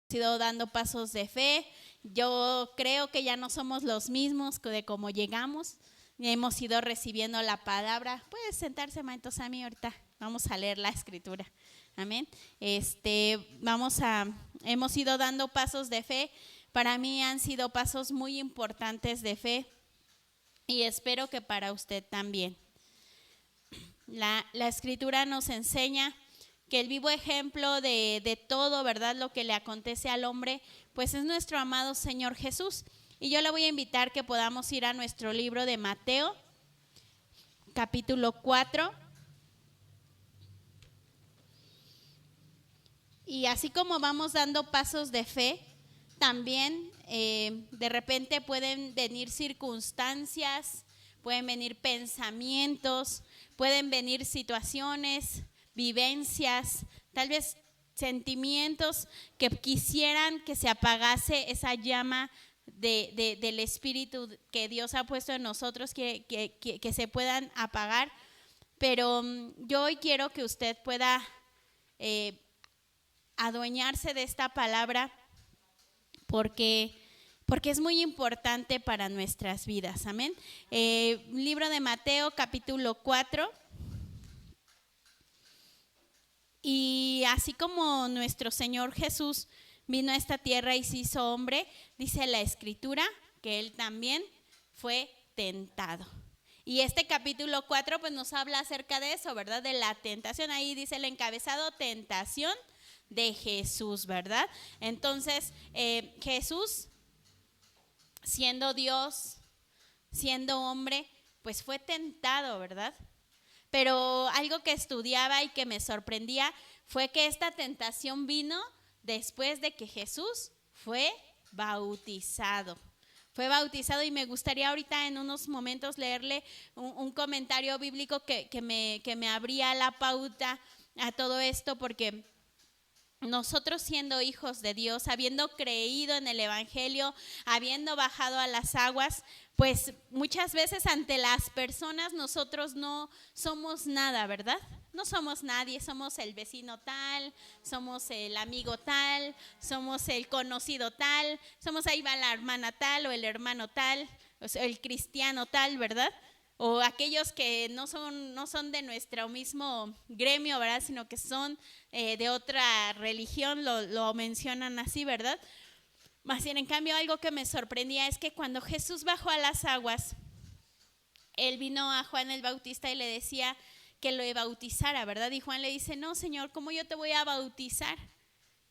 ido dando pasos de fe. Yo creo que ya no somos los mismos de cómo llegamos. Hemos ido recibiendo la palabra. Puedes sentarse, Manto Sammy, ahorita vamos a leer la escritura. Amén. Hemos ido dando pasos de fe. Para mí han sido pasos muy importantes de fe y espero que para usted también. La escritura nos enseña que el vivo ejemplo de todo, ¿verdad? Lo que le acontece al hombre, pues es nuestro amado Señor Jesús. Y yo le voy a invitar que podamos ir a nuestro libro de Mateo, capítulo 4. Y así como vamos dando pasos de fe, también de repente pueden venir circunstancias, pueden venir pensamientos, pueden venir situaciones, vivencias, tal vez sentimientos que quisieran que se apagase esa llama del Espíritu que Dios ha puesto en nosotros, que se puedan apagar. Pero yo hoy quiero que usted pueda adueñarse de esta palabra porque es muy importante para nuestras vidas. Amén. Libro de Mateo, capítulo 4. Y así como nuestro Señor Jesús vino a esta tierra y se hizo hombre, dice la Escritura que Él también fue tentado. Y este capítulo 4 pues nos habla acerca de eso, ¿verdad? De la tentación. Ahí dice el encabezado, tentación de Jesús, ¿verdad? Entonces, Jesús, siendo Dios, siendo hombre, pues fue tentado, ¿verdad? Pero algo que estudiaba y que me sorprendía fue que esta tentación vino después de que Jesús fue bautizado. Fue bautizado y me gustaría ahorita en unos momentos leerle un comentario bíblico que me abría la pauta a todo esto, porque nosotros siendo hijos de Dios, habiendo creído en el Evangelio, habiendo bajado a las aguas, pues muchas veces ante las personas nosotros no somos nada, ¿verdad? No somos nadie, somos el vecino tal, somos el amigo tal, somos el conocido tal, somos ahí va la hermana tal o el hermano tal, o sea, el cristiano tal, ¿verdad? O aquellos que no son de nuestro mismo gremio, ¿verdad? Sino que son de otra religión, lo mencionan así, ¿verdad? Más bien, en cambio, algo que me sorprendía es que cuando Jesús bajó a las aguas, Él vino a Juan el Bautista y le decía que lo bautizara, ¿verdad? Y Juan le dice, no, Señor, ¿cómo yo te voy a bautizar?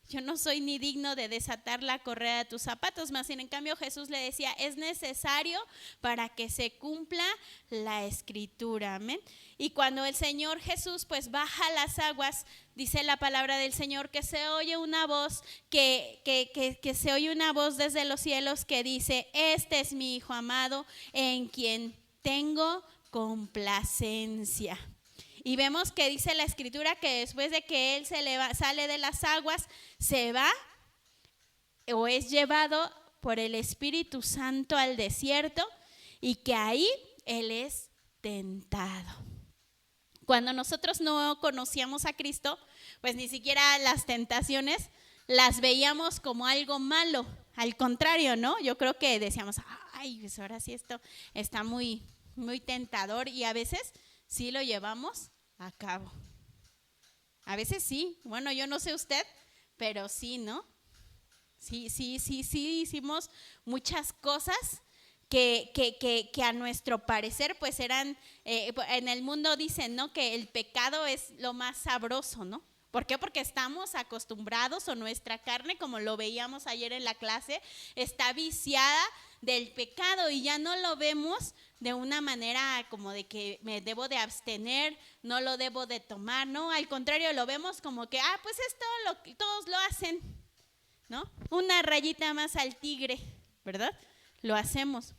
Yo no soy ni digno de desatar la correa de tus zapatos. Más bien, en cambio, Jesús le decía, es necesario para que se cumpla la Escritura. Amén. Y cuando el Señor Jesús pues baja las aguas, dice la palabra del Señor que se oye una voz, que se oye una voz desde los cielos que dice, este es mi Hijo amado en quien tengo complacencia. Y vemos que dice la Escritura que después de que Él sale de las aguas, se va o es llevado por el Espíritu Santo al desierto y que ahí Él es tentado. Cuando nosotros no conocíamos a Cristo, pues ni siquiera las tentaciones las veíamos como algo malo. Al contrario, ¿no? Yo creo que decíamos, ay, pues ahora sí esto está muy, muy tentador, y a veces sí lo llevamos a cabo. A veces sí, bueno, yo no sé usted, pero sí, ¿no? Sí hicimos muchas cosas que a nuestro parecer pues eran, en el mundo dicen, ¿no? Que el pecado es lo más sabroso, ¿no? ¿Por qué? Porque estamos acostumbrados, o nuestra carne, como lo veíamos ayer en la clase, está viciada del pecado y ya no lo vemos de una manera como de que me debo de abstener, no lo debo de tomar, no, al contrario, lo vemos como que, pues esto todos lo hacen, ¿no? Una rayita más al tigre, ¿verdad? Lo hacemos.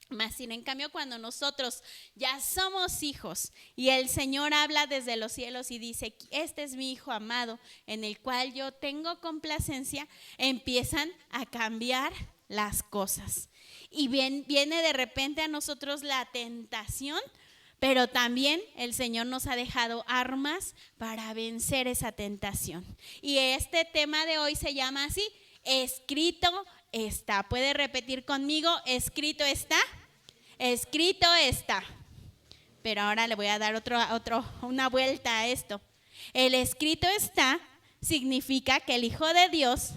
Más sin en cambio, cuando nosotros ya somos hijos y el Señor habla desde los cielos y dice, este es mi Hijo amado en el cual yo tengo complacencia, empiezan a cambiar las cosas. Y viene de repente a nosotros la tentación Pero también el Señor nos ha dejado armas para vencer esa tentación. Y este tema de hoy se llama así: escrito está. ¿Puede repetir conmigo? Escrito está. Escrito está. Pero ahora le voy a dar una vuelta a esto. El escrito está significa que el Hijo de Dios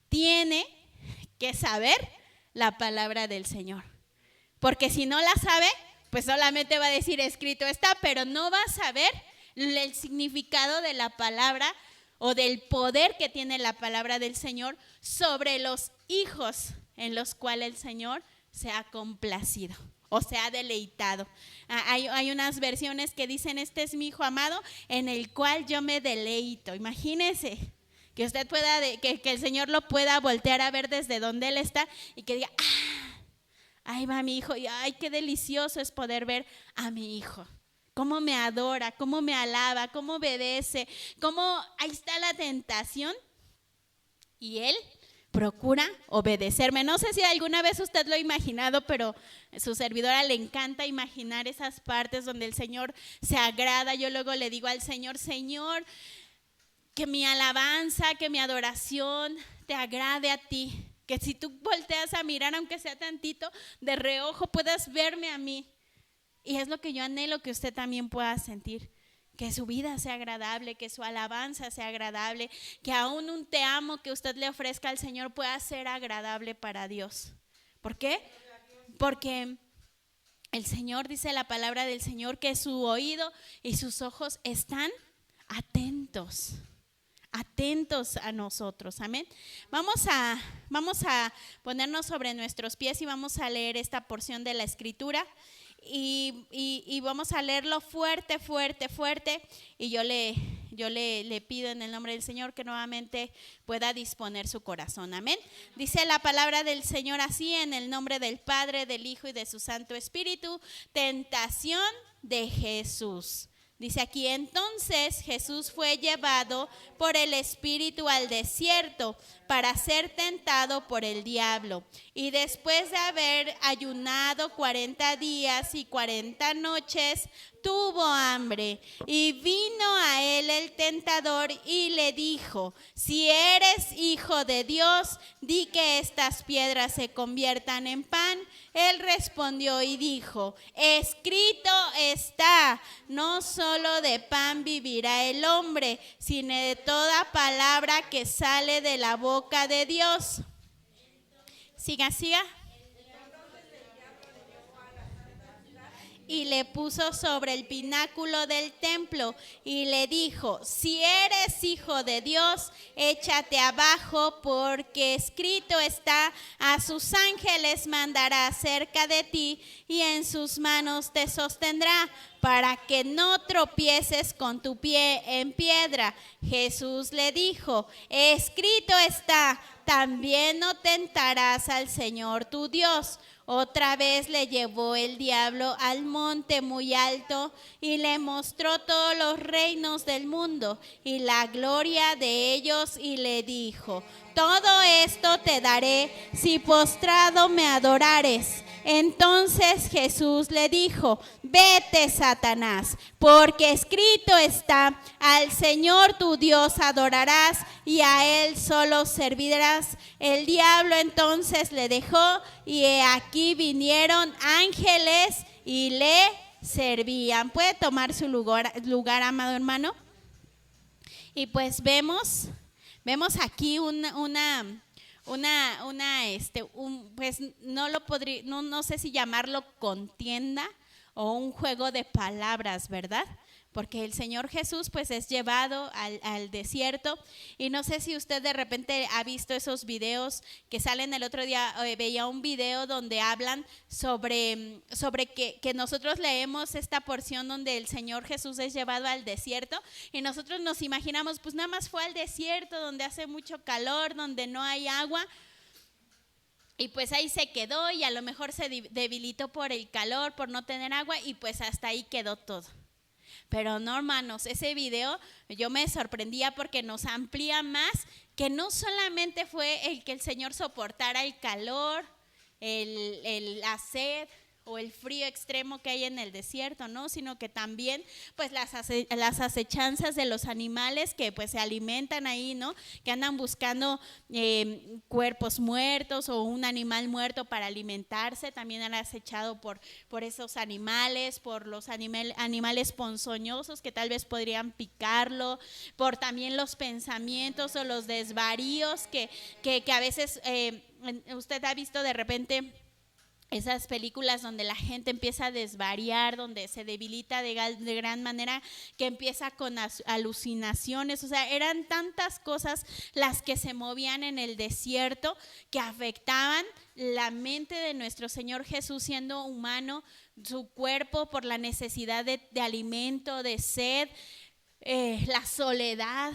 tiene que saber la palabra del Señor. Porque si no la sabe, pues solamente va a decir escrito está, pero no va a saber el significado de la palabra o del poder que tiene la palabra del Señor sobre los hijos en los cuales el Señor se ha complacido o se ha deleitado. Hay unas versiones que dicen: este es mi hijo amado en el cual yo me deleito. Imagínese que usted pueda, que el Señor lo pueda voltear a ver desde donde Él está y que diga: ahí va mi hijo, y ay, qué delicioso es poder ver a mi hijo. Cómo me adora, cómo me alaba, cómo obedece, cómo ahí está la tentación y Él procura obedecerme. No sé si alguna vez usted lo ha imaginado, pero a su servidora le encanta imaginar esas partes donde el Señor se agrada. Yo luego le digo al Señor: Señor, que mi alabanza, que mi adoración te agrade a ti. Que si tú volteas a mirar, aunque sea tantito, de reojo puedas verme a mí. Y es lo que yo anhelo que usted también pueda sentir. Que su vida sea agradable, que su alabanza sea agradable, que aún un te amo que usted le ofrezca al Señor pueda ser agradable para Dios. ¿Por qué? Porque el Señor, dice la palabra del Señor, que su oído y sus ojos están atentos a nosotros, amén. Vamos a ponernos sobre nuestros pies y vamos a leer esta porción de la Escritura y vamos a leerlo fuerte, y yo le pido en el nombre del Señor que nuevamente pueda disponer su corazón, amén. Dice la palabra del Señor así: en el nombre del Padre, del Hijo y de su Santo Espíritu. Tentación de Jesús. Dice aquí: entonces Jesús fue llevado por el Espíritu al desierto para ser tentado por el diablo. Y después de haber ayunado 40 días y 40 noches, tuvo hambre. Y vino a él el tentador y le dijo: si eres hijo de Dios, di que estas piedras se conviertan en pan. Él respondió y dijo: escrito está, no solo de pan vivirá el hombre, sino de toda palabra que sale de la boca de Dios. Siga. Y le puso sobre el pináculo del templo y le dijo: si eres hijo de Dios, échate abajo, porque escrito está: a sus ángeles mandará cerca de ti y en sus manos te sostendrá, para que no tropieces con tu pie en piedra. Jesús le dijo: escrito está, también no tentarás al Señor tu Dios. Otra vez le llevó el diablo al monte muy alto y le mostró todos los reinos del mundo y la gloria de ellos, y le dijo: todo esto te daré si postrado me adorares. Entonces Jesús le dijo: vete, Satanás, porque escrito está: al Señor tu Dios adorarás y a Él solo servirás. El diablo entonces le dejó, y he aquí vinieron ángeles y le servían. ¿Puede tomar su lugar, amado hermano? Y pues vemos aquí pues no sé si llamarlo contienda o un juego de palabras, ¿verdad? Porque el Señor Jesús pues es llevado al desierto, y no sé si usted de repente ha visto esos videos que salen. El otro día veía un video donde hablan sobre que nosotros leemos esta porción donde el Señor Jesús es llevado al desierto y nosotros nos imaginamos pues nada más fue al desierto donde hace mucho calor, donde no hay agua. Y pues ahí se quedó y a lo mejor se debilitó por el calor, por no tener agua, y pues hasta ahí quedó todo. Pero no, hermanos, ese video yo me sorprendía porque nos amplía más, que no solamente fue el que el Señor soportara el calor, la sed o el frío extremo que hay en el desierto, ¿no? Sino que también pues las acechanzas de los animales que pues se alimentan ahí, ¿no? Que andan buscando cuerpos muertos o un animal muerto para alimentarse, también han acechado por esos animales, por los animales ponzoñosos que tal vez podrían picarlo, por también los pensamientos o los desvaríos que a veces usted ha visto de repente esas películas donde la gente empieza a desvariar, donde se debilita de gran manera, que empieza con alucinaciones. O sea, eran tantas cosas las que se movían en el desierto que afectaban la mente de nuestro Señor Jesús siendo humano, su cuerpo por la necesidad de alimento, de sed, la soledad.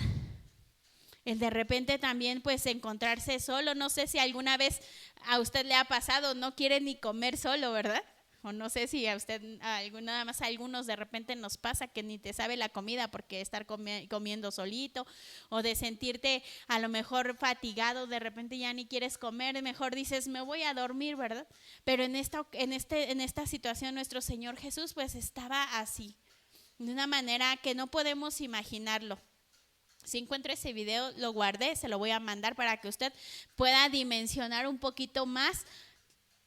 El de repente también pues encontrarse solo. No sé si alguna vez a usted le ha pasado, no quiere ni comer solo, ¿verdad? O no sé si a usted, nada más a algunos de repente nos pasa que ni te sabe la comida porque estar comiendo solito, o de sentirte a lo mejor fatigado, de repente ya ni quieres comer, mejor dices me voy a dormir, ¿verdad? Pero en esta situación nuestro Señor Jesús pues estaba así, de una manera que no podemos imaginarlo. Si encuentro ese video, lo guardé, se lo voy a mandar para que usted pueda dimensionar un poquito más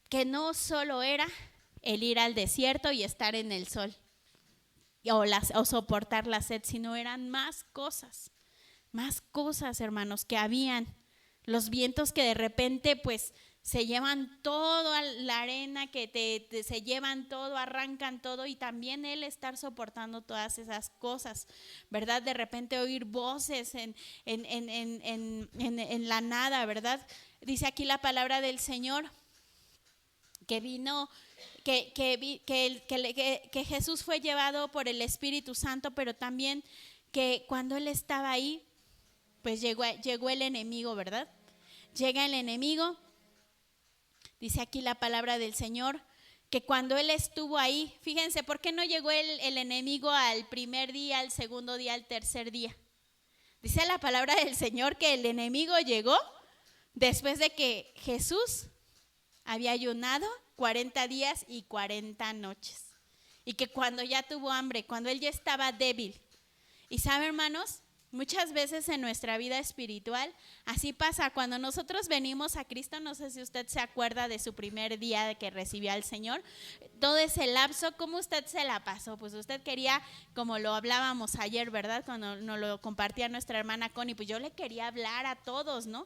que no solo era el ir al desierto y estar en el sol o soportar la sed, sino eran más cosas, hermanos, que habían. Los vientos que de repente pues se llevan toda la arena, que se llevan todo, arrancan todo, y también él estar soportando todas esas cosas, ¿verdad? De repente oír voces en la nada, ¿verdad? Dice aquí la palabra del Señor que vino, que Jesús fue llevado por el Espíritu Santo, pero también que cuando él estaba ahí, pues llegó el enemigo, ¿verdad? Llega el enemigo. Dice aquí la palabra del Señor que cuando él estuvo ahí, fíjense, ¿por qué no llegó el enemigo al primer día, al segundo día, al tercer día? Dice la palabra del Señor que el enemigo llegó después de que Jesús había ayunado 40 días y 40 noches. Y que cuando ya tuvo hambre, cuando él ya estaba débil. Y sabe, hermanos, muchas veces en nuestra vida espiritual así pasa. Cuando nosotros venimos a Cristo, no sé si usted se acuerda de su primer día de que recibió al Señor, todo ese lapso, ¿cómo usted se la pasó? Pues usted quería, como lo hablábamos ayer, ¿verdad? Cuando nos lo compartía nuestra hermana Connie, pues yo le quería hablar a todos, ¿no?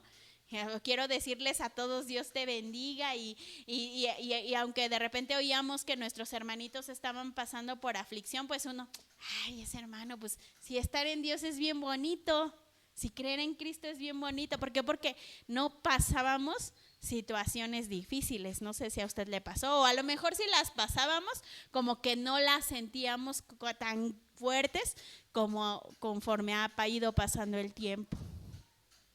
Quiero decirles a todos Dios te bendiga y aunque de repente oíamos que nuestros hermanitos estaban pasando por aflicción, pues uno, ay, ese hermano, pues si estar en Dios es bien bonito, si creer en Cristo es bien bonito. ¿Por qué? Porque no pasábamos situaciones difíciles. No sé si a usted le pasó, o a lo mejor si las pasábamos como que no las sentíamos tan fuertes como conforme ha ido pasando el tiempo.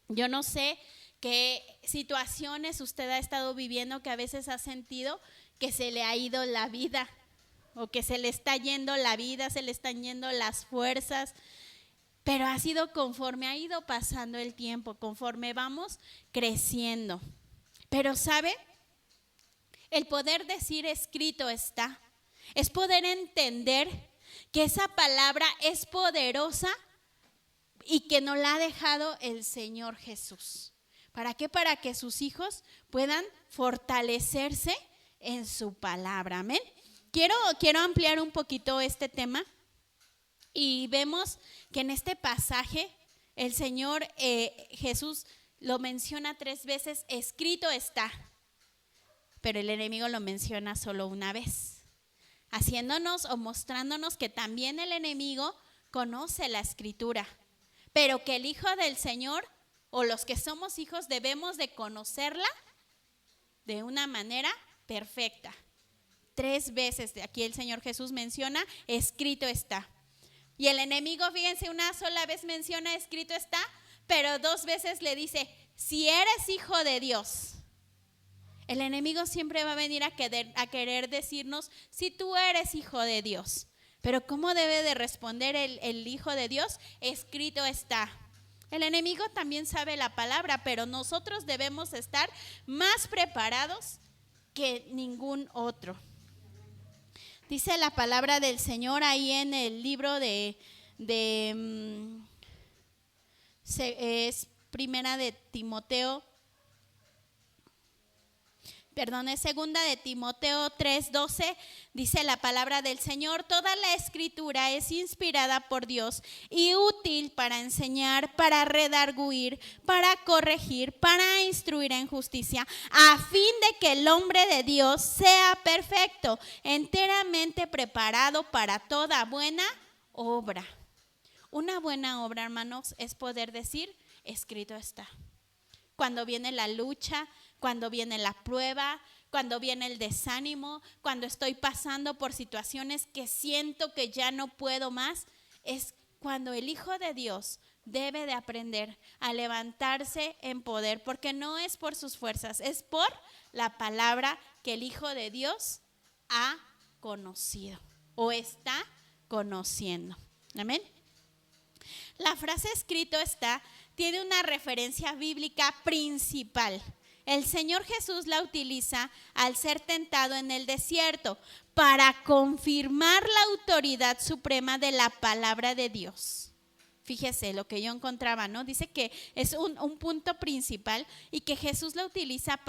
Yo no sé qué situaciones usted ha estado viviendo que a veces ha sentido que se le ha ido la vida, o que se le está yendo la vida, se le están yendo las fuerzas, pero ha sido conforme ha ido pasando el tiempo, conforme vamos creciendo. Pero ¿sabe? El poder decir escrito está, es poder entender que esa palabra es poderosa y que nos la ha dejado el Señor Jesús. ¿Para qué? Para que sus hijos puedan fortalecerse en su palabra. Amén. Quiero ampliar un poquito este tema y vemos que en este pasaje el Señor Jesús lo menciona 3 veces, escrito está, pero el enemigo lo menciona solo una vez, haciéndonos o mostrándonos que también el enemigo conoce la escritura, pero que el Hijo del Señor o los que somos hijos debemos de conocerla de una manera perfecta. 3 veces aquí el Señor Jesús menciona, escrito está. Y el enemigo, fíjense, una sola vez menciona, escrito está, pero 2 veces le dice, si eres hijo de Dios. El enemigo siempre va a venir a querer decirnos, si tú eres hijo de Dios. Pero ¿cómo debe de responder el hijo de Dios? Escrito está. El enemigo también sabe la palabra, pero nosotros debemos estar más preparados que ningún otro. Dice la palabra del Señor ahí en el libro es primera de Timoteo, es segunda de Timoteo 3:12, dice la palabra del Señor: toda la escritura es inspirada por Dios y útil para enseñar, para redarguir, para corregir, para instruir en justicia, a fin de que el hombre de Dios sea perfecto, enteramente preparado para toda buena obra. Una buena obra, hermanos, es poder decir: escrito está. Cuando viene la lucha, cuando viene la prueba, cuando viene el desánimo, cuando estoy pasando por situaciones que siento que ya no puedo más, es cuando el Hijo de Dios debe de aprender a levantarse en poder, porque no es por sus fuerzas, es por la palabra que el Hijo de Dios ha conocido o está conociendo. Amén. La frase escrito está tiene una referencia bíblica principal. El Señor Jesús la utiliza al ser tentado en el desierto para confirmar la autoridad suprema de la palabra de Dios. Fíjese lo que yo encontraba, ¿no? Dice que es un punto principal y que Jesús la utiliza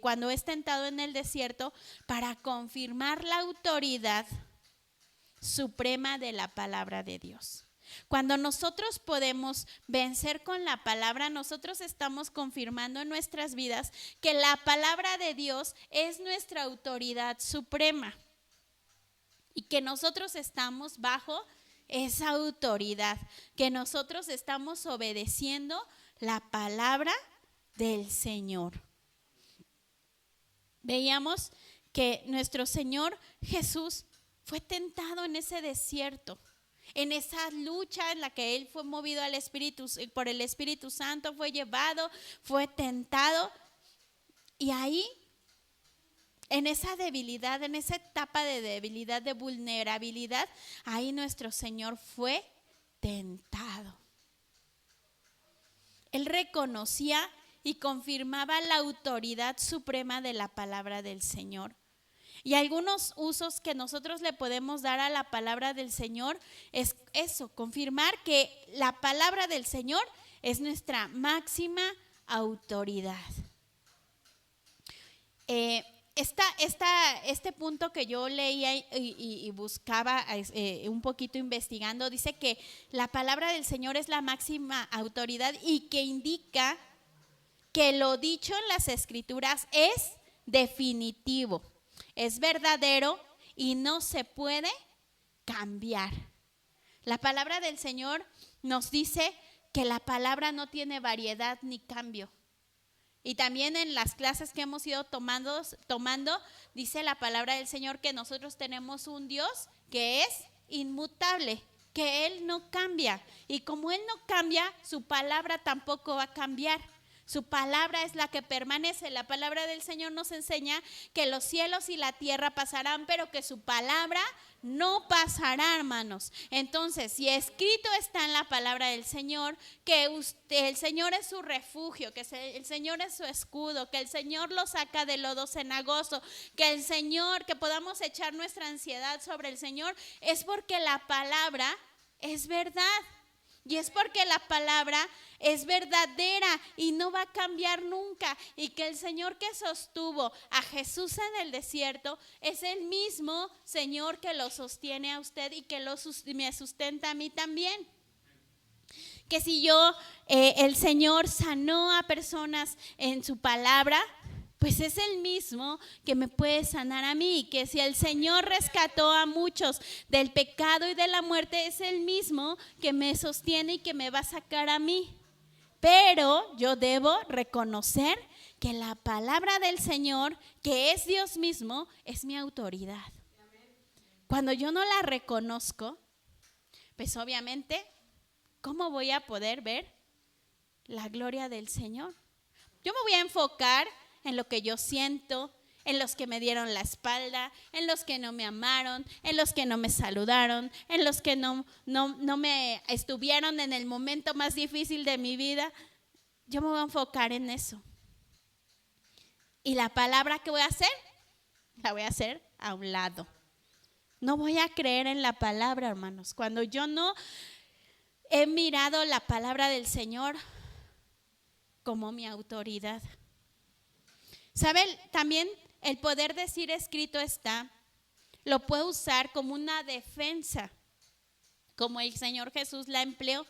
cuando es tentado en el desierto para confirmar la autoridad suprema de la palabra de Dios. Cuando nosotros podemos vencer con la palabra, nosotros estamos confirmando en nuestras vidas que la palabra de Dios es nuestra autoridad suprema y que nosotros estamos bajo esa autoridad, que nosotros estamos obedeciendo la palabra del Señor. Veíamos que nuestro Señor Jesús fue tentado en ese desierto, en esa lucha en la que Él fue movido por el Espíritu Santo, fue llevado, fue tentado. Y ahí, en esa debilidad, en esa etapa de debilidad, de vulnerabilidad, ahí nuestro Señor fue tentado. Él reconocía y confirmaba la autoridad suprema de la palabra del Señor. Y algunos usos que nosotros le podemos dar a la palabra del Señor es eso, confirmar que la palabra del Señor es nuestra máxima autoridad. Este punto que yo leía y buscaba un poquito investigando, dice que la palabra del Señor es la máxima autoridad y que indica que lo dicho en las Escrituras es definitivo. Es verdadero y no se puede cambiar. La palabra del Señor nos dice que la palabra no tiene variedad ni cambio. Y también en las clases que hemos ido tomando, dice la palabra del Señor que nosotros tenemos un Dios que es inmutable, que Él no cambia. Y como Él no cambia, su palabra tampoco va a cambiar. Su palabra es la que permanece. La palabra del Señor nos enseña que los cielos y la tierra pasarán, pero que su palabra no pasará, hermanos. Entonces, si escrito está en la palabra del Señor, que el Señor es su refugio, que el Señor es su escudo, que el Señor lo saca del lodo cenagoso, que podamos echar nuestra ansiedad sobre el Señor, es porque la palabra es verdad. Y es porque la palabra es verdadera y no va a cambiar nunca. Y que el Señor que sostuvo a Jesús en el desierto es el mismo Señor que lo sostiene a usted y que me sustenta a mí también. Que si el Señor sanó a personas en su palabra, pues es el mismo que me puede sanar a mí. Que si el Señor rescató a muchos del pecado y de la muerte, es el mismo que me sostiene y que me va a sacar a mí. Pero yo debo reconocer que la palabra del Señor, que es Dios mismo, es mi autoridad. Cuando yo no la reconozco, pues obviamente, ¿cómo voy a poder ver la gloria del Señor? Yo me voy a enfocar en lo que yo siento, en los que me dieron la espalda, en los que no me amaron, en los que no me saludaron, en los que no me estuvieron en el momento más difícil de mi vida. Yo me voy a enfocar en eso. ¿Y la palabra que voy a hacer? La voy a hacer a un lado. No voy a creer en la palabra, hermanos. Cuando yo no he mirado la palabra del Señor como mi autoridad. ¿Saben? También el poder decir escrito está, lo puedo usar como una defensa, como el Señor Jesús la empleó,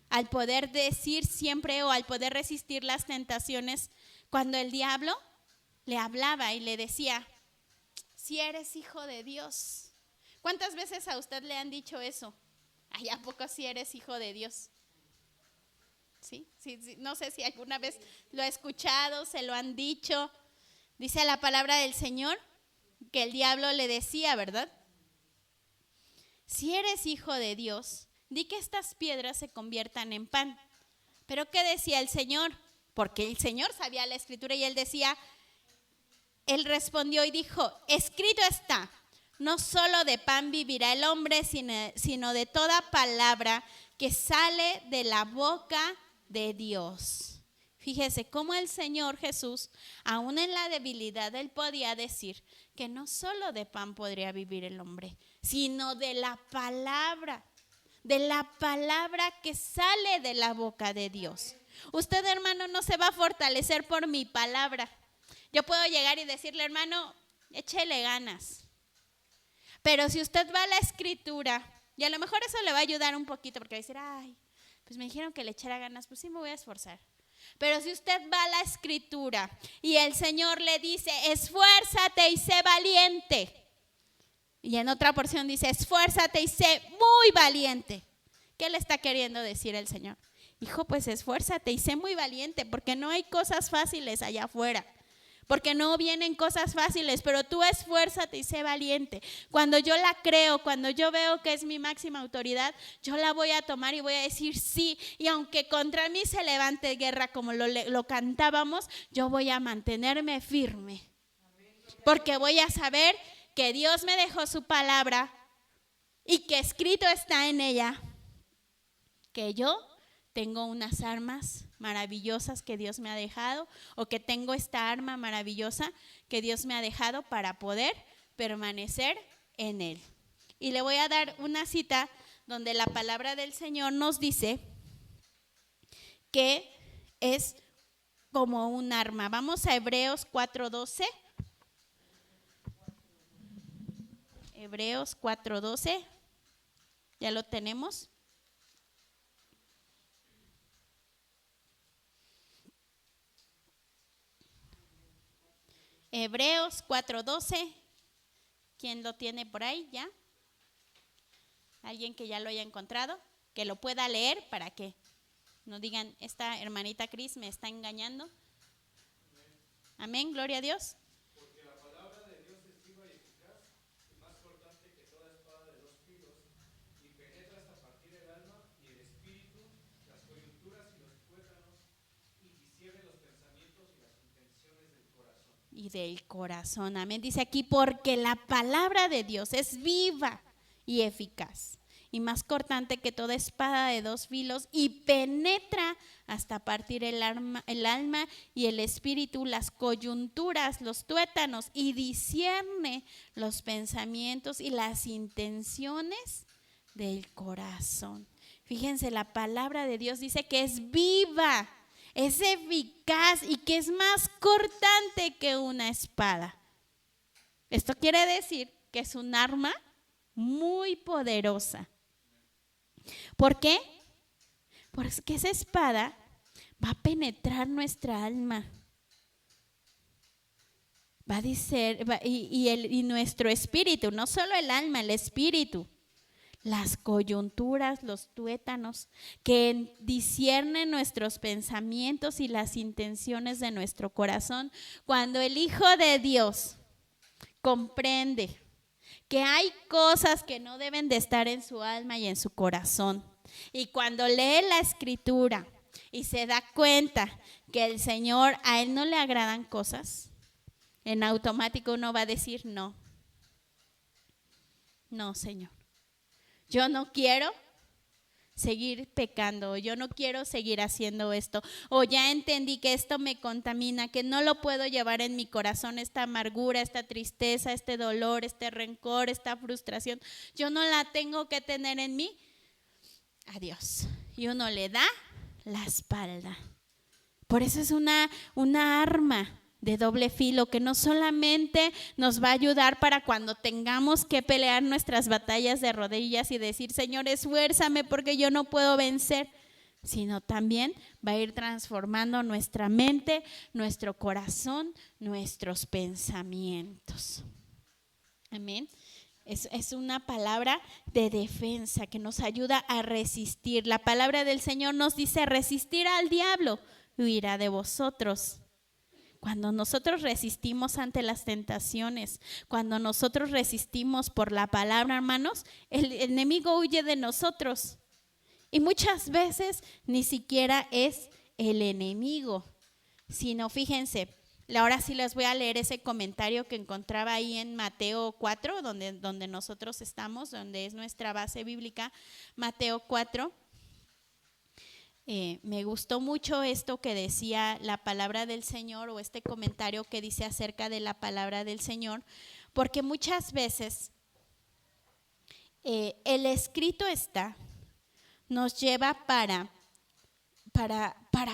al poder decir siempre o al poder resistir las tentaciones, cuando el diablo le hablaba y le decía, si eres hijo de Dios. ¿Cuántas veces a usted le han dicho eso? Ay, ¿a poco si eres hijo de Dios? ¿Sí? Sí, no sé si alguna vez lo ha escuchado, se lo han dicho. Dice la palabra del Señor que el diablo le decía, ¿verdad? Si eres hijo de Dios, di que estas piedras se conviertan en pan. Pero ¿qué decía el Señor? Porque el Señor sabía la escritura y él decía, él respondió y dijo, escrito está, no solo de pan vivirá el hombre, sino de toda palabra que sale de la boca de Dios. Fíjese cómo el Señor Jesús, aún en la debilidad, él podía decir que no solo de pan podría vivir el hombre, sino de la palabra que sale de la boca de Dios. Usted, hermano, no se va a fortalecer por mi palabra. Yo puedo llegar y decirle, hermano, échele ganas. Pero si usted va a la escritura, y a lo mejor eso le va a ayudar un poquito, porque va a decir, ay, pues me dijeron que le echara ganas, pues sí me voy a esforzar. Pero si usted va a la escritura y el Señor le dice, esfuérzate y sé valiente. Y en otra porción dice, esfuérzate y sé muy valiente. ¿Qué le está queriendo decir el Señor? Hijo, pues esfuérzate y sé muy valiente, porque no hay cosas fáciles allá afuera. Porque no vienen cosas fáciles, pero tú esfuérzate y sé valiente. Cuando yo la creo, cuando yo veo que es mi máxima autoridad, yo la voy a tomar y voy a decir sí. Y aunque contra mí se levante guerra como lo cantábamos, yo voy a mantenerme firme. Porque voy a saber que Dios me dejó su palabra y que escrito está en ella que yo tengo unas armas maravillosas que Dios me ha dejado, o que tengo esta arma maravillosa que Dios me ha dejado para poder permanecer en Él. Y le voy a dar una cita donde la palabra del Señor nos dice que es como un arma. Vamos a Hebreos 4:12. Hebreos 4:12. ¿Ya lo tenemos? Hebreos 4:12. ¿Quién lo tiene por ahí ya? ¿Alguien que ya lo haya encontrado? Que lo pueda leer para que no digan, esta hermanita Cris me está engañando. Amén, gloria a Dios. Porque la palabra de Dios es viva y eficaz y más cortante que toda espada de dos filos y penetra hasta partir el alma y el espíritu, las coyunturas y los tuétanos y discierne los pensamientos y las intenciones del corazón. Y del corazón, amén. Dice aquí, porque la palabra de Dios es viva y eficaz y más cortante que toda espada de dos filos y penetra hasta partir el alma y el espíritu, las coyunturas, los tuétanos, y discierne los pensamientos y las intenciones del corazón. Fíjense, la palabra de Dios dice que es viva, es eficaz y que es más cortante que una espada. Esto quiere decir que es un arma muy poderosa. ¿Por qué? Porque esa espada va a penetrar nuestra alma. Va a decir, y nuestro espíritu, no solo el alma, el espíritu. Las coyunturas, los tuétanos, que disciernen nuestros pensamientos y las intenciones de nuestro corazón. Cuando el Hijo de Dios comprende que hay cosas que no deben de estar en su alma y en su corazón, y cuando lee la escritura y se da cuenta que el Señor, a Él no le agradan cosas, en automático uno va a decir no, Señor. Yo no quiero seguir pecando, yo no quiero seguir haciendo esto, o ya entendí que esto me contamina, que no lo puedo llevar en mi corazón, esta amargura, esta tristeza, este dolor, este rencor, esta frustración, yo no la tengo que tener en mí. Adiós. Y uno le da la espalda. Por eso es una arma de doble filo que no solamente nos va a ayudar para cuando tengamos que pelear nuestras batallas de rodillas y decir, Señor, esfuérzame porque yo no puedo vencer, sino también va a ir transformando nuestra mente, nuestro corazón, nuestros pensamientos. Amén. Es una palabra de defensa que nos ayuda a resistir. La palabra del Señor nos dice resistir al diablo, huirá de vosotros. Cuando nosotros resistimos ante las tentaciones, cuando nosotros resistimos por la palabra, hermanos, el enemigo huye de nosotros. Y muchas veces ni siquiera es el enemigo, sino fíjense, ahora sí les voy a leer ese comentario que encontraba ahí en Mateo 4, donde nosotros estamos, donde es nuestra base bíblica, Mateo 4. Me gustó mucho esto que decía la palabra del Señor o este comentario que dice acerca de la palabra del Señor, porque muchas veces el escrito nos lleva para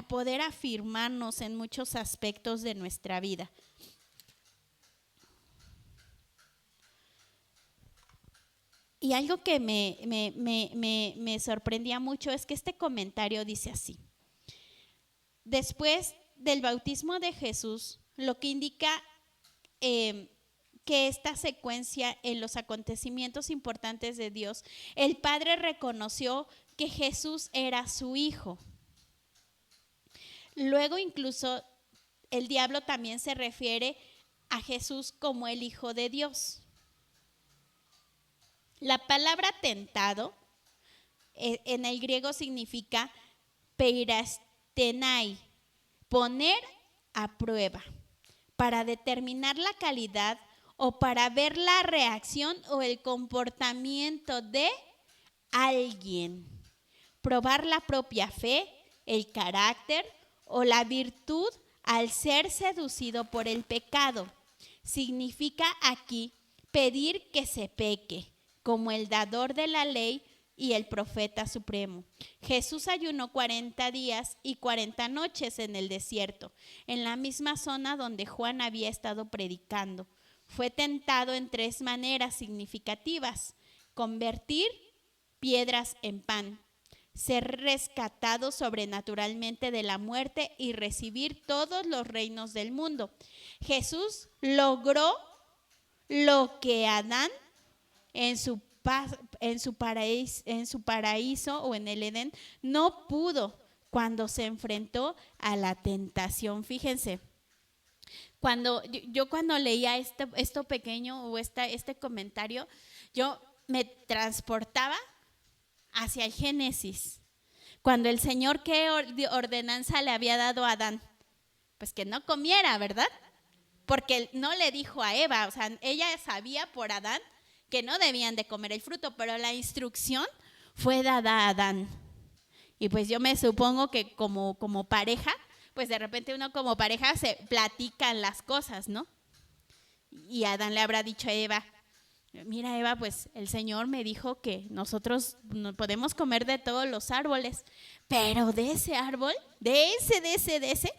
poder afirmarnos en muchos aspectos de nuestra vida. Y algo que me sorprendía mucho es que este comentario dice así: después del bautismo de Jesús, lo que indica que esta secuencia en los acontecimientos importantes de Dios, el Padre reconoció que Jesús era su Hijo. Luego incluso el diablo también se refiere a Jesús como el Hijo de Dios. La palabra tentado en el griego significa peirastenai, poner a prueba, para determinar la calidad o para ver la reacción o el comportamiento de alguien, probar la propia fe, el carácter o la virtud al ser seducido por el pecado. Significa aquí pedir que se peque, como el dador de la ley y el profeta supremo. Jesús ayunó 40 días y 40 noches en el desierto, en la misma zona donde Juan había estado predicando. Fue tentado en 3 maneras significativas: convertir piedras en pan, ser rescatado sobrenaturalmente de la muerte y recibir todos los reinos del mundo. Jesús logró lo que Adán en su paraíso o en el Edén no pudo cuando se enfrentó a la tentación. Fíjense, cuando leía esto pequeño o este comentario, yo me transportaba hacia el Génesis, cuando el Señor, ¿qué ordenanza le había dado a Adán? Pues que no comiera, ¿verdad? Porque no le dijo a Eva, o sea, ella sabía por Adán que no debían de comer el fruto, pero la instrucción fue dada a Adán. Y pues yo me supongo que como pareja, pues de repente uno como pareja se platican las cosas, ¿no? Y Adán le habrá dicho a Eva: mira, Eva, pues el Señor me dijo que nosotros no podemos comer de todos los árboles, pero de ese árbol, de ese,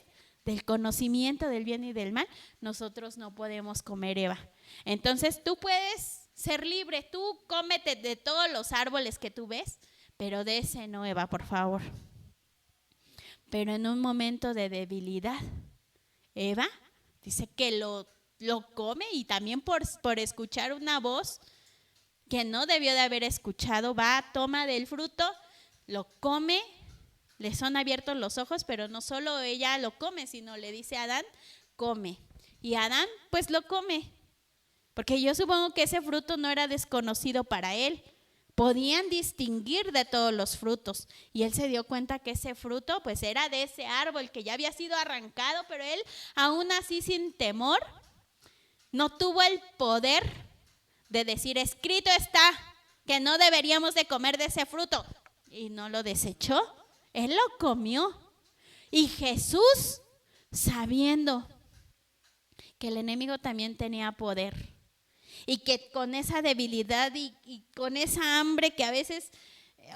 del conocimiento del bien y del mal, nosotros no podemos comer, Eva. Entonces tú puedes ser libre, tú cómete de todos los árboles que tú ves, pero de ese no, Eva, por favor. Pero en un momento de debilidad, Eva dice que lo come, y también por escuchar una voz que no debió de haber escuchado, va, toma del fruto, lo come, le son abiertos los ojos, pero no solo ella lo come, sino le dice a Adán: come. Y Adán pues lo come, porque yo supongo que ese fruto no era desconocido para él. Podían distinguir de todos los frutos, y él se dio cuenta que ese fruto pues era de ese árbol que ya había sido arrancado, pero él aún así sin temor no tuvo el poder de decir: escrito está que no deberíamos de comer de ese fruto. y no lo desechó, él lo comió. Y Jesús, sabiendo que el enemigo también tenía poder y que con esa debilidad y con esa hambre que a veces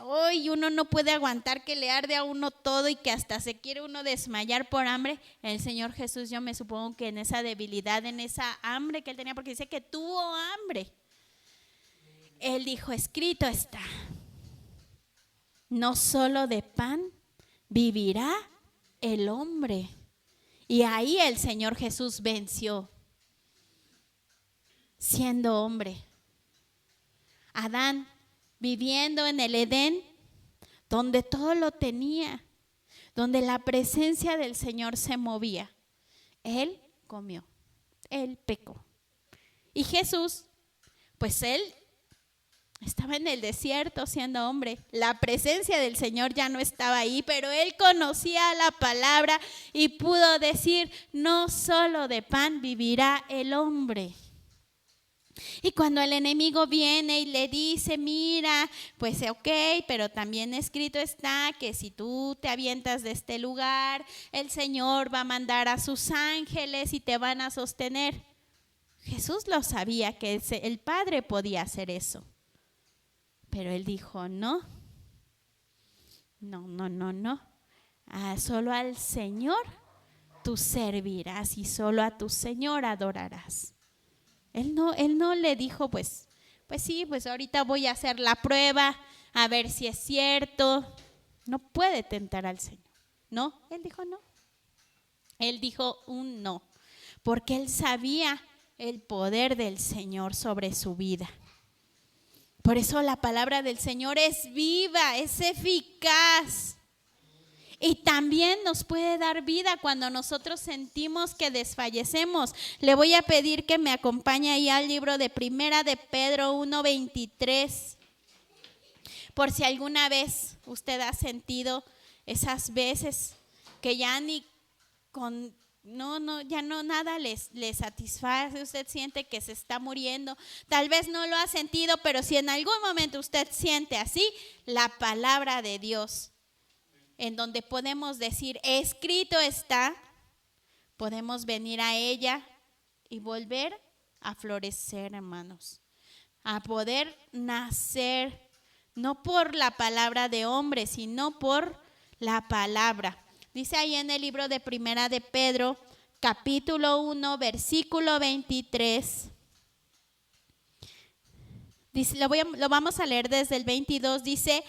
hoy uno no puede aguantar, que le arde a uno todo y que hasta se quiere uno desmayar por hambre, el Señor Jesús, yo me supongo que en esa debilidad, en esa hambre que él tenía, porque dice que tuvo hambre, él dijo, escrito está, no solo de pan vivirá el hombre. Y ahí el Señor Jesús venció, siendo hombre. Adán, viviendo en el Edén, donde todo lo tenía, donde la presencia del Señor se movía, él comió, él pecó. Y Jesús, pues él estaba en el desierto siendo hombre. La presencia del Señor ya no estaba ahí, pero él conocía la palabra y pudo decir, no solo de pan vivirá el hombre. Y cuando el enemigo viene y le dice, mira, pues ok, pero también escrito está que si tú te avientas de este lugar, el Señor va a mandar a sus ángeles y te van a sostener. Jesús lo sabía, que el Padre podía hacer eso. Pero él dijo, no. Solo al Señor tú servirás y solo a tu Señor adorarás. Él no le dijo, pues sí, pues ahorita voy a hacer la prueba, a ver si es cierto. No puede tentar al Señor. No, él dijo no. Él dijo un no, porque él sabía el poder del Señor sobre su vida. Por eso la palabra del Señor es viva, es eficaz. Y también nos puede dar vida cuando nosotros sentimos que desfallecemos. Le voy a pedir que me acompañe ahí al libro de Primera de Pedro 1:23. Por si alguna vez usted ha sentido esas veces que ya ni con... ya no nada le satisface, usted siente que se está muriendo, tal vez no lo ha sentido, pero si en algún momento usted siente así, la palabra de Dios, en donde podemos decir, escrito está, podemos venir a ella y volver a florecer, hermanos, a poder nacer, no por la palabra de hombre, sino por la palabra. Dice ahí en el libro de Primera de Pedro, capítulo 1, versículo 23. Dice, lo vamos a leer desde el 22. Dice,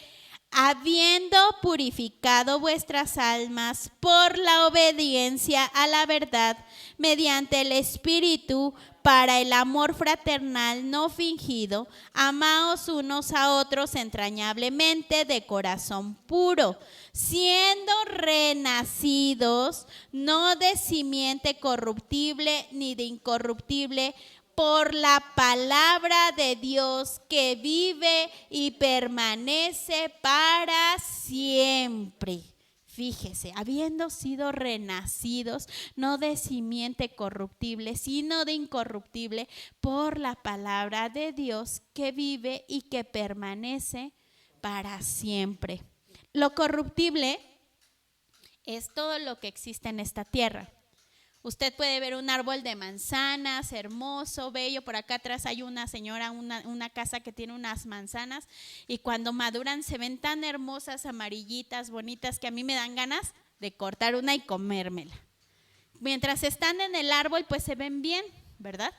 habiendo purificado vuestras almas por la obediencia a la verdad, mediante el Espíritu, para el amor fraternal no fingido, amaos unos a otros entrañablemente de corazón puro, siendo renacidos, no de simiente corruptible ni de incorruptible, por la palabra de Dios que vive y permanece para siempre. Fíjese, habiendo sido renacidos, no de simiente corruptible, sino de incorruptible, por la palabra de Dios que vive y que permanece para siempre. Lo corruptible es todo lo que existe en esta tierra. Usted puede ver un árbol de manzanas, hermoso, bello. Por acá atrás hay una señora, una casa que tiene unas manzanas y cuando maduran se ven tan hermosas, amarillitas, bonitas, que a mí me dan ganas de cortar una y comérmela. Mientras están en el árbol, pues se ven bien, ¿verdad?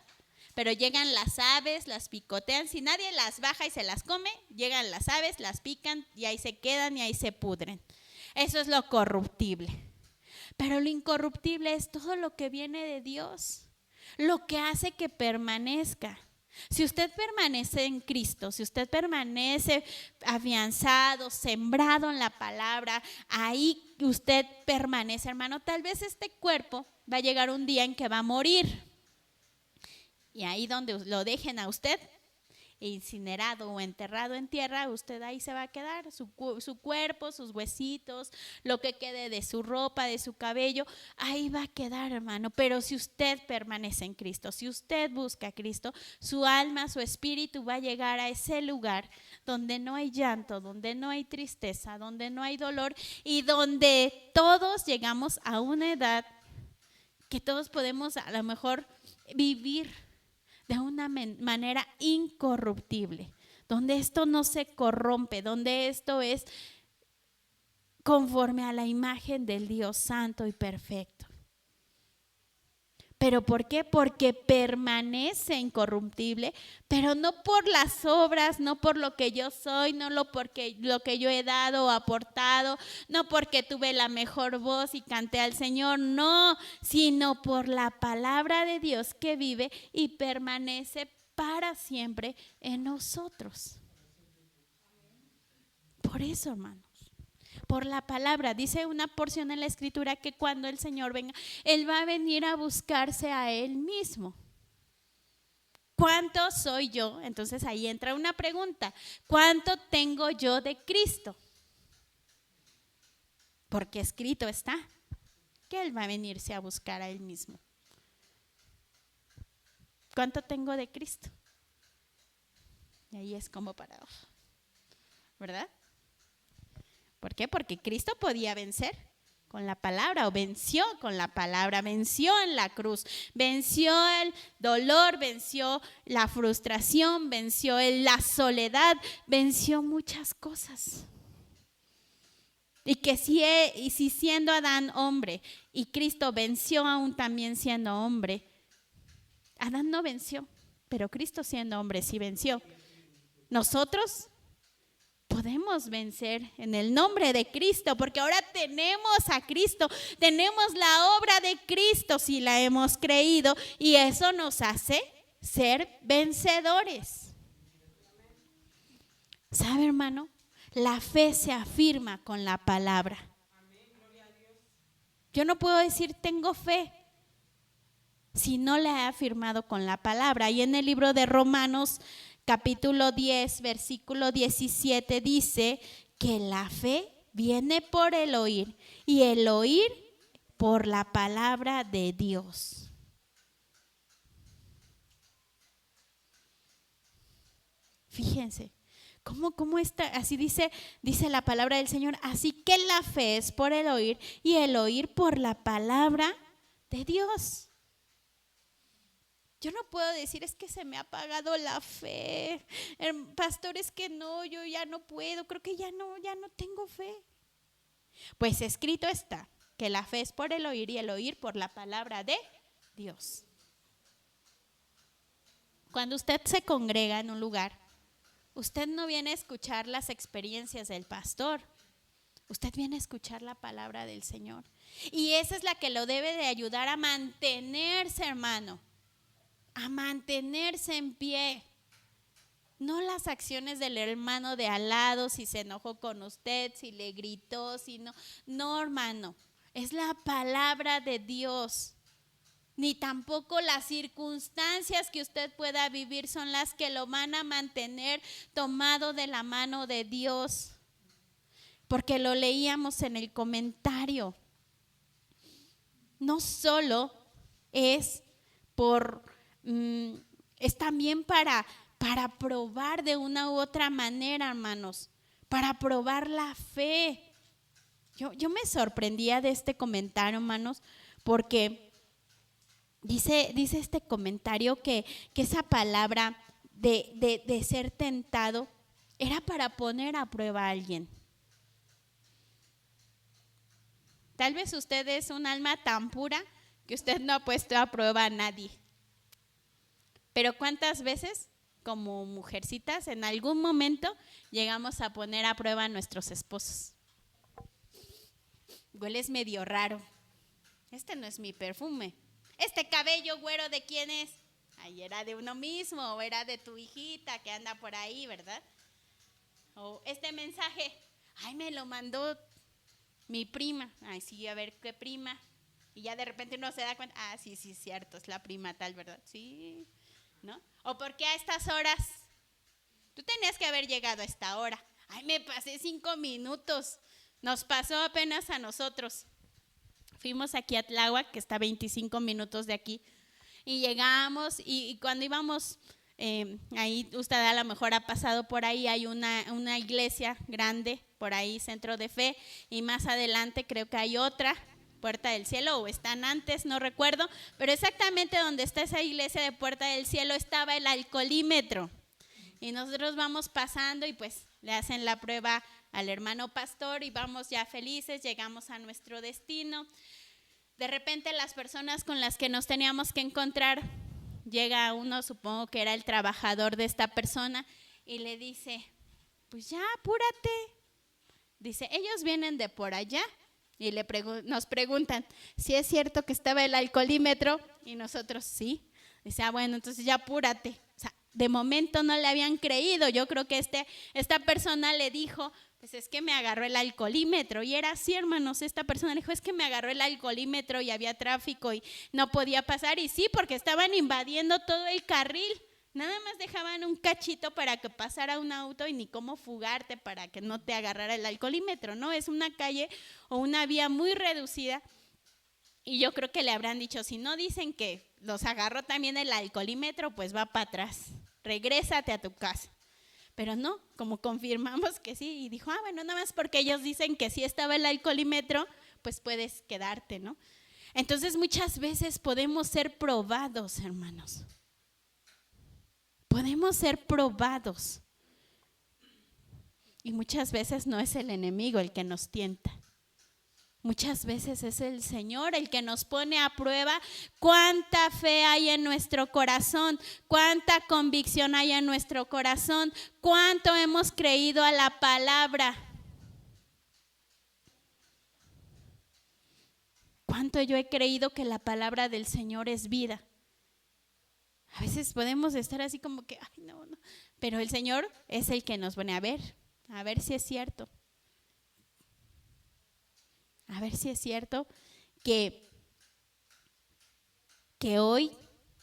Pero llegan las aves, las picotean. Si nadie las baja y se las come, llegan las aves, las pican y ahí se quedan y ahí se pudren. Eso es lo corruptible. Pero lo incorruptible es todo lo que viene de Dios, lo que hace que permanezca. Si usted permanece en Cristo, si usted permanece afianzado, sembrado en la palabra, ahí usted permanece, hermano. Tal vez este cuerpo va a llegar un día en que va a morir. Y ahí donde lo dejen a usted, incinerado o enterrado en tierra, usted ahí se va a quedar, su cuerpo, sus huesitos, lo que quede de su ropa, de su cabello, ahí va a quedar, hermano. Pero si usted permanece en Cristo, si usted busca a Cristo, su alma, su espíritu va a llegar a ese lugar donde no hay llanto, donde no hay tristeza, donde no hay dolor y donde todos llegamos a una edad que todos podemos a lo mejor vivir de una manera incorruptible, donde esto no se corrompe, donde esto es conforme a la imagen del Dios santo y perfecto. ¿Pero por qué? Porque permanece incorruptible, pero no por las obras, no por lo que yo soy, no lo que yo he dado o aportado, no porque tuve la mejor voz y canté al Señor, no, sino por la palabra de Dios que vive y permanece para siempre en nosotros. Por eso, hermano. Por la palabra, dice una porción en la escritura que cuando el Señor venga, Él va a venir a buscarse a Él mismo. ¿Cuánto soy yo? Entonces ahí entra una pregunta. ¿Cuánto tengo yo de Cristo? Porque escrito está que Él va a venirse a buscar a Él mismo. ¿Cuánto tengo de Cristo? Y ahí es como para, ¿verdad? ¿Por qué? Porque Cristo podía vencer con la palabra o venció con la palabra, venció en la cruz, venció el dolor, venció la frustración, venció la soledad, venció muchas cosas. Y que si siendo Adán hombre y Cristo venció aún también siendo hombre, Adán no venció, pero Cristo siendo hombre sí venció. Nosotros podemos vencer en el nombre de Cristo, porque ahora tenemos a Cristo, tenemos la obra de Cristo si la hemos creído, y eso nos hace ser vencedores. ¿Sabe, hermano? La fe se afirma con la palabra. Yo no puedo decir tengo fe si no la he afirmado con la palabra. Y en el libro de Romanos capítulo 10, versículo 17 dice que la fe viene por el oír y el oír por la palabra de Dios. Fíjense, ¿cómo está? Así dice la palabra del Señor. Así que la fe es por el oír y el oír por la palabra de Dios. Yo no puedo decir, es que se me ha apagado la fe. Pastor, es que no, yo ya no puedo, creo que ya no tengo fe. Pues escrito está que la fe es por el oír y el oír por la palabra de Dios. Cuando usted se congrega en un lugar, usted no viene a escuchar las experiencias del pastor, usted viene a escuchar la palabra del Señor. Y esa es la que lo debe de ayudar a mantenerse, hermano. A mantenerse en pie, no las acciones del hermano de al lado, si se enojó con usted, si le gritó, si no, hermano, es la palabra de Dios. Ni tampoco las circunstancias que usted pueda vivir son las que lo van a mantener tomado de la mano de Dios, porque lo leíamos en el comentario. No solo es es también para probar de una u otra manera, hermanos, para probar la fe. Yo me sorprendía de este comentario, hermanos, porque dice este comentario que esa palabra de ser tentado era para poner a prueba a alguien. Tal vez usted es un alma tan pura que usted no ha puesto a prueba a nadie. Pero ¿cuántas veces como mujercitas en algún momento llegamos a poner a prueba a nuestros esposos? Hueles medio raro. Este no es mi perfume. Este cabello güero, ¿de quién es? Ay, era de uno mismo o era de tu hijita que anda por ahí, ¿verdad? O este mensaje, ay, me lo mandó mi prima. Ay, sí, a ver, ¿qué prima? Y ya de repente uno se da cuenta, ah, sí, cierto, es la prima tal, ¿verdad? Sí, ¿no? ¿O por qué a estas horas? Tú tenías que haber llegado a esta hora. Ay, me pasé 5 minutos. Nos pasó apenas a nosotros. Fuimos aquí a Tláhuac, que está a 25 minutos de aquí. Y llegamos y cuando íbamos, ahí usted a lo mejor ha pasado por ahí, hay una iglesia grande, por ahí, Centro de Fe, y más adelante creo que hay otra, Puerta del Cielo, o están antes, no recuerdo, pero exactamente donde está esa iglesia de Puerta del Cielo estaba el alcoholímetro. Y nosotros vamos pasando y pues le hacen la prueba al hermano pastor y vamos ya felices, llegamos a nuestro destino. De repente las personas con las que nos teníamos que encontrar, llega uno, supongo que era el trabajador de esta persona, y le dice, pues ya, apúrate. Dice, ellos vienen de por allá. Y nos preguntan si es cierto que estaba el alcoholímetro, y nosotros sí. Dice, bueno, entonces ya apúrate. O sea, de momento no le habían creído. Yo creo que esta persona le dijo, pues es que me agarró el alcoholímetro. Y era así, hermanos, esta persona le dijo, es que me agarró el alcoholímetro y había tráfico y no podía pasar. Y sí, porque estaban invadiendo todo el carril. Nada más dejaban un cachito para que pasara un auto y ni cómo fugarte para que no te agarrara el alcoholímetro, ¿no? Es una calle o una vía muy reducida. Y yo creo que le habrán dicho, si no dicen que los agarró también el alcoholímetro, pues va para atrás, regrésate a tu casa. Pero no, como confirmamos que sí, y dijo, bueno, nada más porque ellos dicen que sí estaba el alcoholímetro, pues puedes quedarte, ¿no? Entonces muchas veces podemos ser probados, hermanos. Podemos ser probados. Y muchas veces no es el enemigo el que nos tienta. Muchas veces es el Señor el que nos pone a prueba cuánta fe hay en nuestro corazón, cuánta convicción hay en nuestro corazón, cuánto hemos creído a la palabra. Cuánto yo he creído que la palabra del Señor es vida. A veces podemos estar así como que, ay, no, pero el Señor es el que nos pone a ver si es cierto. A ver si es cierto que hoy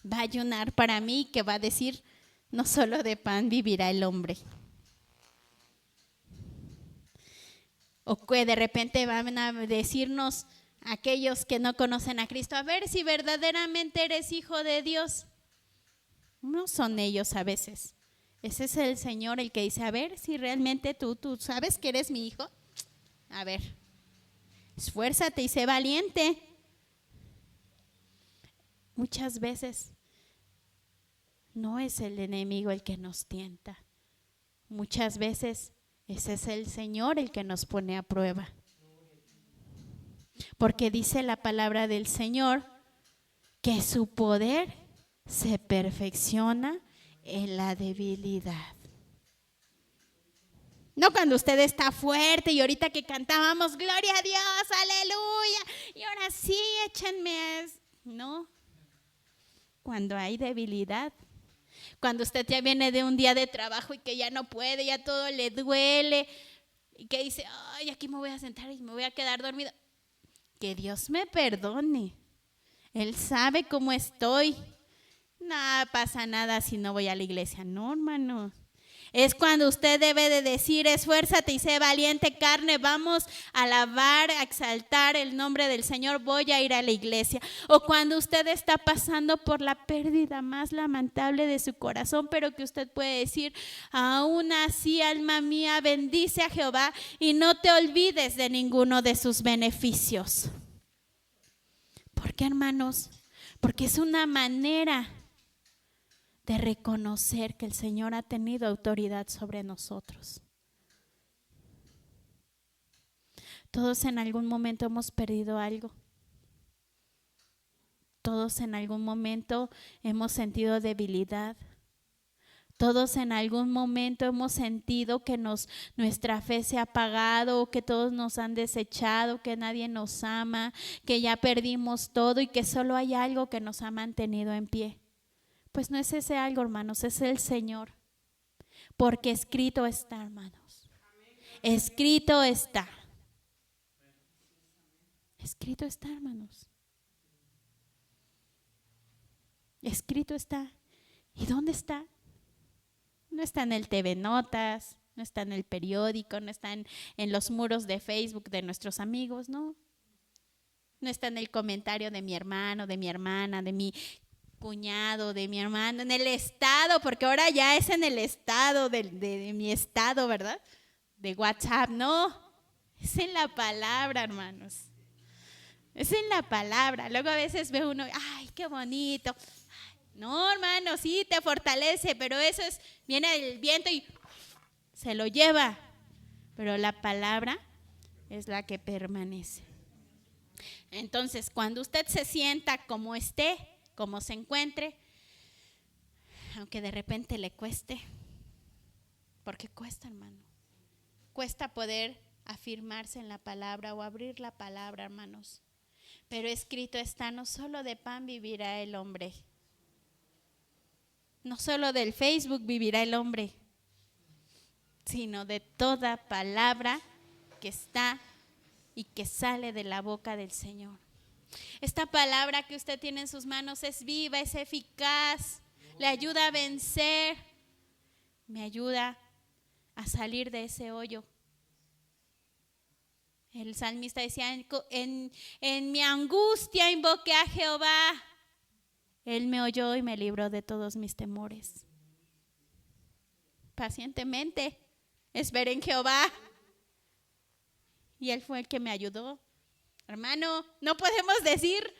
va a ayunar para mí, que va a decir, no solo de pan vivirá el hombre. O que de repente van a decirnos aquellos que no conocen a Cristo, a ver si verdaderamente eres hijo de Dios. No son ellos a veces. Ese es el Señor el que dice, a ver si realmente tú sabes que eres mi hijo. A ver, esfuérzate y sé valiente. Muchas veces no es el enemigo el que nos tienta. Muchas veces ese es el Señor el que nos pone a prueba. Porque dice la palabra del Señor que su poder se perfecciona en la debilidad. No cuando usted está fuerte y ahorita que cantábamos, gloria a Dios, aleluya, y ahora sí, échenme. No, cuando hay debilidad, cuando usted ya viene de un día de trabajo y que ya no puede, ya todo le duele, y que dice, ay, aquí me voy a sentar y me voy a quedar dormido. Que Dios me perdone, Él sabe cómo estoy. No pasa nada si no voy a la iglesia. No, hermano. Es cuando usted debe de decir, esfuérzate y sé valiente, carne, vamos a alabar, a exaltar el nombre del Señor, voy a ir a la iglesia. O cuando usted está pasando por la pérdida más lamentable de su corazón, pero que usted puede decir, aún así, alma mía, bendice a Jehová y no te olvides de ninguno de sus beneficios. ¿Por qué, hermanos? Porque es una manera de reconocer que el Señor ha tenido autoridad sobre nosotros. Todos en algún momento hemos perdido algo. Todos en algún momento hemos sentido debilidad. Todos en algún momento hemos sentido que nuestra fe se ha apagado, que todos nos han desechado, que nadie nos ama, que ya perdimos todo y que solo hay algo que nos ha mantenido en pie. Pues no es ese algo, hermanos, es el Señor. Porque escrito está, hermanos. Escrito está. Escrito está, hermanos. Escrito está. ¿Y dónde está? No está en el TV Notas, no está en el periódico, no está en los muros de Facebook de nuestros amigos, no. No está en el comentario de mi hermano, de mi hermana, de mi cuñado, de mi hermano, en el estado, porque ahora ya es en el estado de mi estado, ¿verdad? De WhatsApp, no. Es en la palabra, hermanos. Es en la palabra. Luego a veces ve uno, ay, qué bonito. No, hermano, sí te fortalece, pero eso es, viene el viento y se lo lleva. Pero la palabra es la que permanece. Entonces, cuando usted se sienta como esté, como se encuentre, aunque de repente le cueste, porque cuesta, hermano, cuesta poder afirmarse en la palabra o abrir la palabra, hermanos. Pero escrito está, no solo de pan vivirá el hombre, no solo del Facebook vivirá el hombre, sino de toda palabra que está y que sale de la boca del Señor. Esta palabra que usted tiene en sus manos es viva, es eficaz, le ayuda a vencer, me ayuda a salir de ese hoyo. El salmista decía, en mi angustia invoqué a Jehová. Él me oyó y me libró de todos mis temores. Pacientemente esperé en Jehová y Él fue el que me ayudó. Hermano, no podemos decir,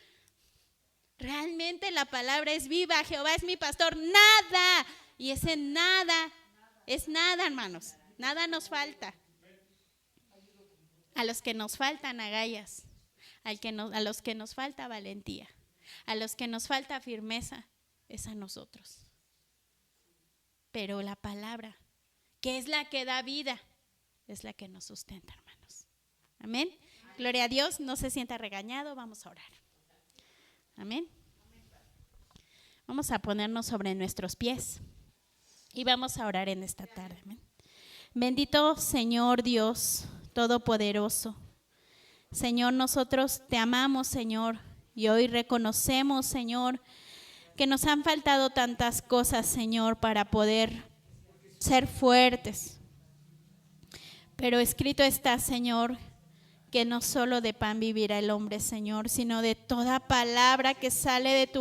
realmente la palabra es viva, Jehová es mi pastor, nada. Y ese nada es nada, hermanos, nada nos falta. A los que nos faltan agallas, a los que nos falta valentía, a los que nos falta firmeza, es a nosotros. Pero la palabra, que es la que da vida, es la que nos sustenta, hermanos. Amén. Gloria a Dios, no se sienta regañado, vamos a orar. Amén. Vamos a ponernos sobre nuestros pies y vamos a orar en esta tarde. Amén. Bendito Señor Dios Todopoderoso. Señor, nosotros te amamos, Señor, y hoy reconocemos, Señor, que nos han faltado tantas cosas, Señor, para poder ser fuertes. Pero escrito está, Señor, que no solo de pan vivirá el hombre, Señor, sino de toda palabra que sale de tu